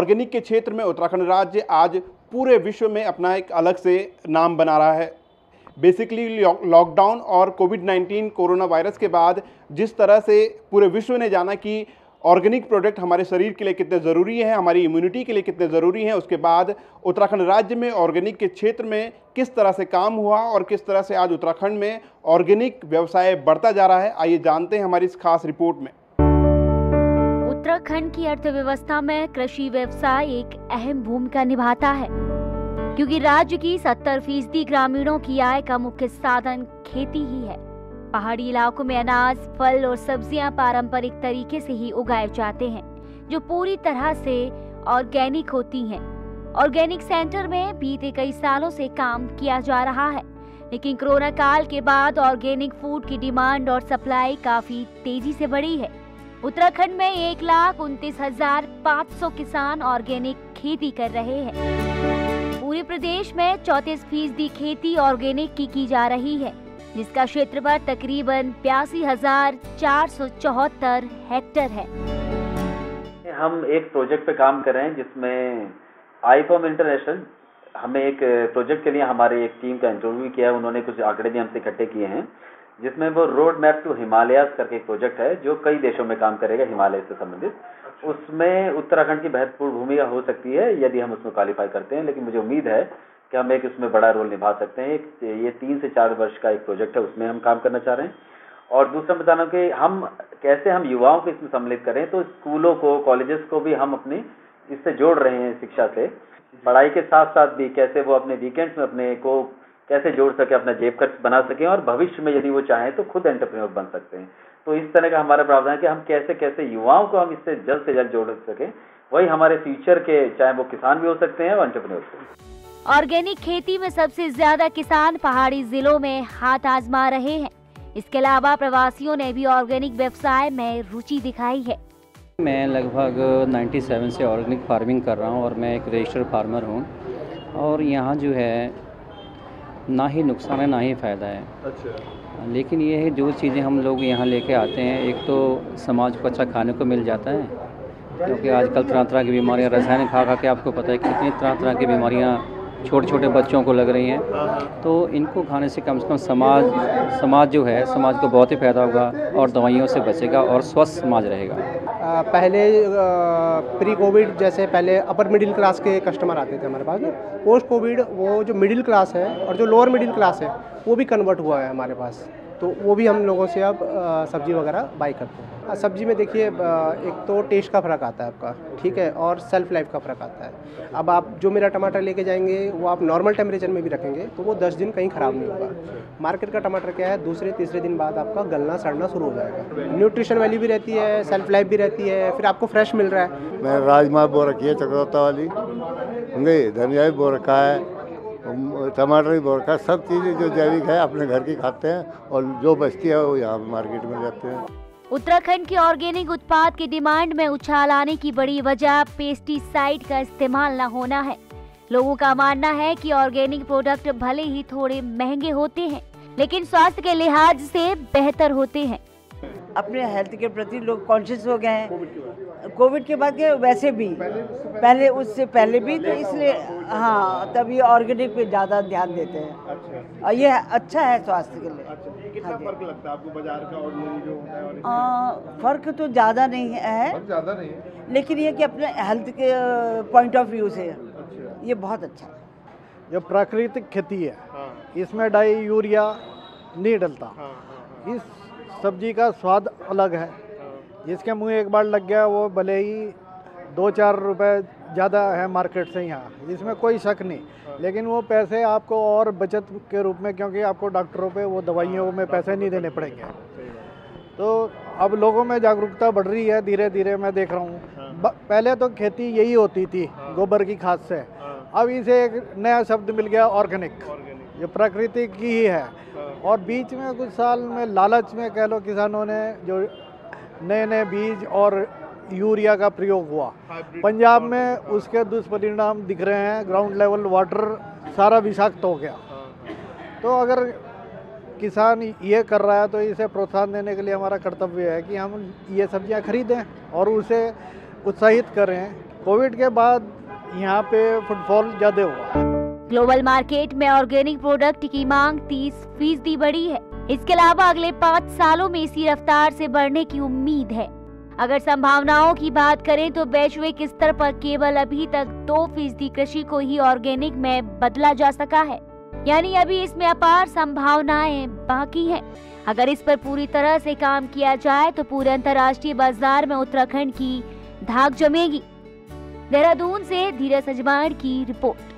Organic के क्षेत्र में उत्तराखंड राज्य आज पूरे विश्व में अपना एक अलग से नाम बना रहा है। बेसिकली लॉकडाउन और कोविड-19 कोरोना वायरस के बाद जिस तरह से पूरे विश्व ने जाना कि ऑर्गेनिक प्रोडक्ट हमारे शरीर के लिए कितने ज़रूरी हैं, हमारी इम्यूनिटी के लिए कितने ज़रूरी हैं, उसके बाद उत्तराखंड राज्य में ऑर्गेनिक के क्षेत्र में किस तरह से काम हुआ और किस तरह से आज उत्तराखंड में ऑर्गेनिक व्यवसाय बढ़ता जा रहा है, आइए जानते हैं हमारी इस खास रिपोर्ट में। उत्तराखंड की अर्थव्यवस्था में कृषि व्यवसाय एक अहम भूमिका निभाता है, क्योंकि राज्य की 70% ग्रामीणों की आय का मुख्य साधन खेती ही है। पहाड़ी इलाकों में अनाज, फल और सब्जियां पारंपरिक तरीके से ही उगाए जाते हैं, जो पूरी तरह से ऑर्गेनिक होती हैं। ऑर्गेनिक सेंटर में बीते कई सालों से काम किया जा रहा है, लेकिन कोरोना काल के बाद ऑर्गेनिक फूड की डिमांड और सप्लाई काफी तेजी से बढ़ी है। उत्तराखंड में 1,29,500 किसान ऑर्गेनिक खेती कर रहे हैं। पूरे प्रदेश में 34% खेती ऑर्गेनिक की जा रही है, जिसका क्षेत्रफल तकरीबन 82,474 हेक्टेयर है। हम एक प्रोजेक्ट पे काम कर रहे हैं जिसमें आईफॉर्म इंटरनेशनल, हमें एक प्रोजेक्ट के लिए हमारे एक टीम का इंटरव्यू किया है। उन्होंने कुछ आंकड़े भी हमसे इकट्ठे किए हैं, जिसमें वो रोड मैप टू हिमालयाज करके एक प्रोजेक्ट है जो कई देशों में काम करेगा हिमालय से संबंधित। उसमें उत्तराखंड की महत्वपूर्ण भूमिका हो सकती है यदि हम उसमें क्वालिफाई करते हैं, लेकिन मुझे उम्मीद है कि हम एक उसमें बड़ा रोल निभा सकते हैं। ये 3 से 4 वर्ष का एक प्रोजेक्ट है, उसमें हम काम करना चाह रहे हैं। और दूसरा बताना कि हम कैसे हम युवाओं को इसमें सम्मिलित करें, तो स्कूलों को, कॉलेजेस को भी हम अपने इससे जोड़ रहे हैं। शिक्षा से पढ़ाई के साथ साथ भी कैसे वो अपने वीकेंड्स में अपने को कैसे जोड़ सके, अपना जेब खर्च बना सकें और भविष्य में यदि वो चाहें तो खुद एंटरप्रेन्योर बन सकते हैं। तो इस तरह का हमारा प्रावधान है कि हम कैसे कैसे युवाओं को हम इससे जल्द से जल्द जोड़ सकें। वही हमारे फ्यूचर के, चाहे वो किसान भी हो सकते हैं और एंटरप्रेन्योर भी। ऑर्गेनिक खेती में सबसे ज्यादा किसान पहाड़ी जिलों में हाथ आजमा रहे हैं। इसके अलावा प्रवासियों ने भी ऑर्गेनिक व्यवसाय में रुचि दिखाई है। मैं लगभग 97 से ऑर्गेनिक फार्मिंग कर रहा हूं और मैं एक रजिस्टर्ड फार्मर हूं और यहां जो है ना ही नुकसान है ना ही फ़ायदा है। अच्छा। लेकिन ये है जो चीज़ें हम लोग यहाँ लेके आते हैं, एक तो समाज को अच्छा खाने को मिल जाता है, क्योंकि आजकल तरह तरह की बीमारियाँ रासायनिक खा के आपको पता है कितनी तरह तरह की बीमारियाँ छोटे छोटे बच्चों को लग रही हैं। तो इनको खाने से कम समाज जो है, समाज को बहुत ही फ़ायदा होगा और दवाइयों से बचेगा और स्वस्थ समाज रहेगा। पहले प्री कोविड जैसे पहले अपर मिडिल क्लास के कस्टमर आते थे हमारे पास, पोस्ट कोविड वो जो मिडिल क्लास है और जो लोअर मिडिल क्लास है वो भी कन्वर्ट हुआ है हमारे पास, तो वो भी हम लोगों से अब सब्ज़ी वगैरह बाई करते हैं। सब्ज़ी में देखिए एक तो टेस्ट का फ़र्क आता है आपका, ठीक है, और सेल्फ लाइफ का फ़र्क आता है। अब आप जो मेरा टमाटर लेके जाएंगे वो आप नॉर्मल टेम्परेचर में भी रखेंगे तो वो 10 दिन कहीं ख़राब नहीं होगा। मार्केट का टमाटर क्या है, दूसरे तीसरे दिन बाद आपका गलना सड़ना शुरू हो जाएगा। न्यूट्रिशन वैल्यू भी रहती है, सेल्फ लाइफ भी रहती है, फिर आपको फ्रेश मिल रहा है। मैं राजमा बो रखी है चक्रौता वाली, धनिया भी बो रखा है, टमाटर भी बो रखा है। सब चीज़ें जो जैविक है अपने घर की खाते हैं और जो बचती है वो यहाँ मार्केट में जाते हैं। उत्तराखंड के ऑर्गेनिक उत्पाद की डिमांड में उछाल आने की बड़ी वजह पेस्टिसाइड का इस्तेमाल न होना है। लोगों का मानना है कि ऑर्गेनिक प्रोडक्ट भले ही थोड़े महंगे होते हैं, लेकिन स्वास्थ्य के लिहाज से बेहतर होते हैं। अपने हेल्थ के प्रति लोग कॉन्शियस हो गए हैं कोविड के बाद के, वैसे भी पहले उससे पहले भी, तो इसलिए हाँ तभी ऑर्गेनिक पे ज़्यादा ध्यान देते हैं। अच्छा। और ये अच्छा है स्वास्थ्य के लिए। अच्छा। कितना फर्क लगता है आपको बाजार का और ये जो होता है? फर्क तो ज़्यादा नहीं है, ज़्यादा नहीं है, लेकिन ये कि अपने हेल्थ के पॉइंट ऑफ व्यू से ये बहुत अच्छा है। जो प्राकृतिक खेती है इसमें डाई यूरिया नहीं डलता। इस सब्जी का स्वाद अलग है, जिसके मुंह एक बार लग गया वो भले ही 2-4 रुपए ज़्यादा है मार्केट से यहाँ, इसमें कोई शक नहीं, लेकिन वो पैसे आपको और बचत के रूप में, क्योंकि आपको डॉक्टरों पे वो दवाइयों में पैसे नहीं देने पड़ेंगे। तो अब लोगों में जागरूकता बढ़ रही है धीरे धीरे, मैं देख रहा हूँ। पहले तो खेती यही होती थी गोबर की खाद से, अब इसे एक नया शब्द मिल गया ऑर्गेनिक, जो प्राकृतिक की ही है। और बीच में कुछ साल में लालच में कह लो किसानों ने जो नए नए बीज और यूरिया का प्रयोग हुआ, पंजाब में उसके दुष्परिणाम दिख रहे हैं। ग्राउंड लेवल वाटर सारा विषाक्त हो गया। तो अगर किसान ये कर रहा है तो इसे प्रोत्साहन देने के लिए हमारा कर्तव्य है कि हम ये सब्जियां खरीदें और उसे उत्साहित करें कोविड के बाद यहाँ पे फुटफॉल ज़्यादा हुआ। ग्लोबल मार्केट में ऑर्गेनिक प्रोडक्ट की मांग 30% बढ़ी है। इसके अलावा अगले 5 सालों में इसी रफ्तार से बढ़ने की उम्मीद है। अगर संभावनाओं की बात करें तो वैश्विक स्तर पर केवल अभी तक 2% कृषि को ही ऑर्गेनिक में बदला जा सका है, यानी अभी इसमें अपार संभावनाएं बाकी हैं। अगर इस पर पूरी तरह से काम किया जाए तो पूरे अंतर्राष्ट्रीय बाजार में उत्तराखंड की धाक जमेगी। देहरादून से धीरज सजवाण की रिपोर्ट।